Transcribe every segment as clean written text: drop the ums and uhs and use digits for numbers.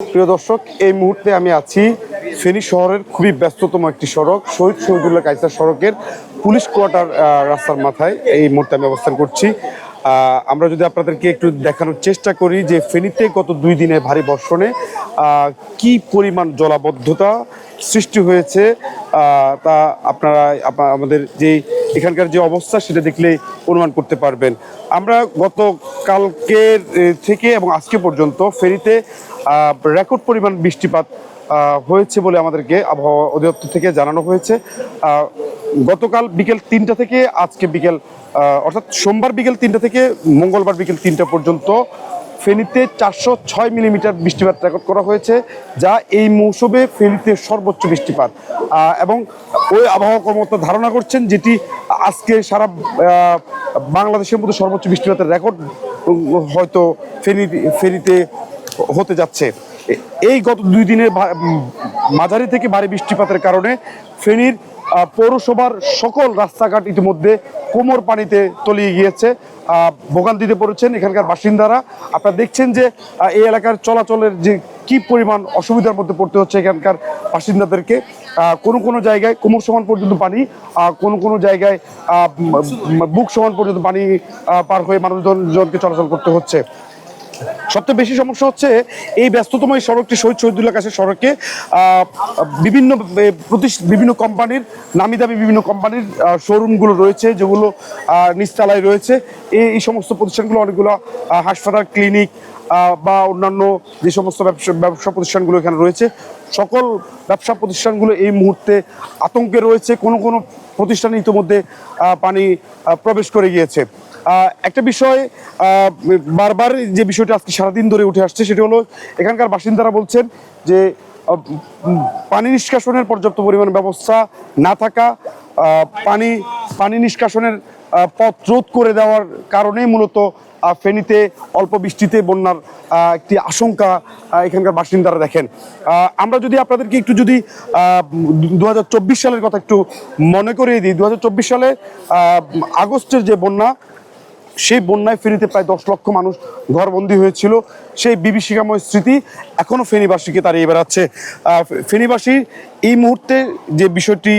প্রিয় দর্শক, এই মুহূর্তে আমি আছি ফেনী শহরের খুবই ব্যস্ততম একটি সড়ক শহীদ শহীদুল্লাহ কায়সার সড়কের পুলিশ কোয়ার্টার রাস্তার মাথায় এই মুহূর্তে আমি অবস্থান করছি। আমরা যদি আপনাদেরকে একটু দেখানোর চেষ্টা করি যে ফেনীতে গত 2 দিনে ভারী বর্ষণে কি পরিমাণ জলাবদ্ধতা সৃষ্টি হয়েছে তা আপনারা আমাদের যে এখানকার যে অবস্থা সেটা দেখলে অনুমান করতে পারবেন। আমরা গত কালকের থেকে এবং আজকে পর্যন্ত ফেনীতে রেকর্ড পরিমাণ বৃষ্টিপাত হয়েছে বলে আমাদেরকে আবহাওয়া অধিদপ্তর থেকে জানানো হয়েছে। গতকাল বিকেল 3টা থেকে আজকে বিকেল অর্থাৎ সোমবার বিকেল 3টা থেকে মঙ্গলবার বিকেল 3টা পর্যন্ত ফেনীতে 406 মিলিমিটার বৃষ্টিপাত রেকর্ড করা হয়েছে, যা এই মৌসুমে ফেনীতে সর্বোচ্চ বৃষ্টিপাত। এবং ওই আবহাওয়া কর্মকর্তা ধারণা করছেন যেটি আজকে সারা বাংলাদেশের মধ্যে সর্বোচ্চ বৃষ্টিপাতের রেকর্ড হয়তো ফেনীতে হতে যাচ্ছে। এই গত 2 দিনের মাঝারি থেকে ভারী বৃষ্টিপাতের কারণে ফেনীর পৌরসভার সকল রাস্তাঘাট ইতিমধ্যে কোমর পানিতে তলিয়ে গিয়েছে, ভোগান্তিতে পড়েছেন এখানকার বাসিন্দারা। আপনারা দেখছেন যে এই এলাকার চলাচলের যে কি পরিমাণ অসুবিধার মধ্যে পড়তে হচ্ছে এখানকার বাসিন্দাদেরকে। কোনো কোনো জায়গায় কোমর সমান পর্যন্ত পানি, কোনো কোনো জায়গায় বুক সমান পর্যন্ত পানি পার হয়ে মানুষজনকে চলাচল করতে হচ্ছে। সবচেয়ে বেশি সমস্যা হচ্ছে এই ব্যস্ততম এই সড়কটি শহীদ শহীদুল্লাহ কাছের সড়কে বিভিন্ন কোম্পানির নামি দামি বিভিন্ন কোম্পানির শোরুমগুলো রয়েছে, যেগুলো নিচতলায় রয়েছে। এই সমস্ত প্রতিষ্ঠানগুলো অনেকগুলো হাসপাতাল, ক্লিনিক বা অন্যান্য যে সমস্ত ব্যবসা প্রতিষ্ঠানগুলো এখানে রয়েছে, সকল ব্যবসা প্রতিষ্ঠানগুলো এই মুহূর্তে আতঙ্কে রয়েছে। কোনো কোনো প্রতিষ্ঠানে ইতিমধ্যে পানি প্রবেশ করে গিয়েছে। একটা বিষয় বারবার যে বিষয়টা আজকে সারাদিন ধরে উঠে আসছে সেটি হলো এখানকার বাসিন্দারা বলছেন যে পানি নিষ্কাশনের পর্যাপ্ত পরিমাণ ব্যবস্থা না থাকা, পানি নিষ্কাশনের পথ রোধ করে দেওয়ার কারণেই মূলত ফেনীতে অল্প বৃষ্টিতে বন্যার একটি আশঙ্কা এখানকার বাসিন্দারা দেখেন। আমরা যদি আপনাদেরকে একটু যদি 2024 সালের কথা একটু মনে করিয়ে দিই, 2024 সালে আগস্টের যে বন্যা, সেই বন্যায় ফেনীতে প্রায় 10 লক্ষ মানুষ ঘরবন্দি হয়েছিল। সেই বিভীষিকাময় স্মৃতি এখনও ফেনীবাসীকে তাড়িয়ে বেড়াচ্ছে। ফেনীবাসী এই মুহূর্তে যে বিষয়টি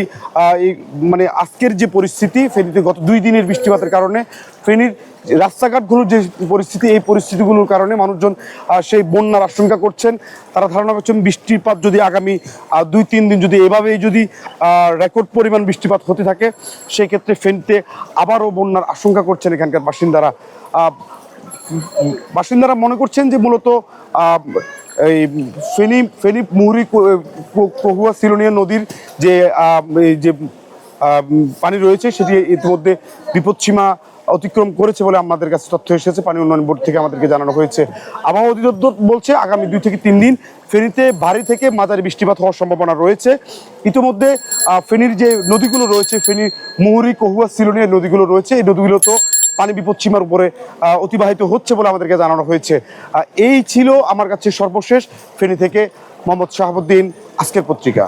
মানে আজকের যে পরিস্থিতি, ফেনীতে গত 2 দিনের বৃষ্টিপাতের কারণে ফেনীর রাস্তাঘাটগুলোর যে পরিস্থিতি, এই পরিস্থিতিগুলোর কারণে মানুষজন সেই বন্যার আশঙ্কা করছেন। তারা ধারণা করছেন বৃষ্টিপাত যদি আগামী 2-3 দিন যদি এভাবেই যদি রেকর্ড পরিমাণ বৃষ্টিপাত হতে থাকে, সেই ক্ষেত্রে ফেনীতে আবারও বন্যার আশঙ্কা করছেন এখানকার বাসিন্দারা মনে করছেন যে মূলত এই ফেনী মুহুরী কহুয়া সিলোনিয়া নদীর যে পানি রয়েছে সেটি ইতিমধ্যে বিপদসীমা অতিক্রম করেছে বলে আমাদের কাছে তথ্য এসেছে। পানি উন্নয়ন বোর্ড থেকে আমাদেরকে জানানো হয়েছে। আবহাওয়া অধিদপ্তর বলছে আগামী 2 থেকে 3 দিন ফেনীতে ভারী থেকে মাঝারি বৃষ্টিপাত হওয়ার সম্ভাবনা রয়েছে। ইতিমধ্যে ফেনীর যে নদীগুলো রয়েছে, ফেনীর মুহুরী কহুয়া সিলোনিয়া নদীগুলো রয়েছে, এই নদীগুলো তো পানি বিপদসীমার উপরে অতিবাহিত হচ্ছে বলে আমাদেরকে জানানো হয়েছে। এই ছিল আমার কাছে সর্বশেষ। ফেনী থেকে মোহাম্মদ শাহাবুদ্দিন, আজকের পত্রিকা।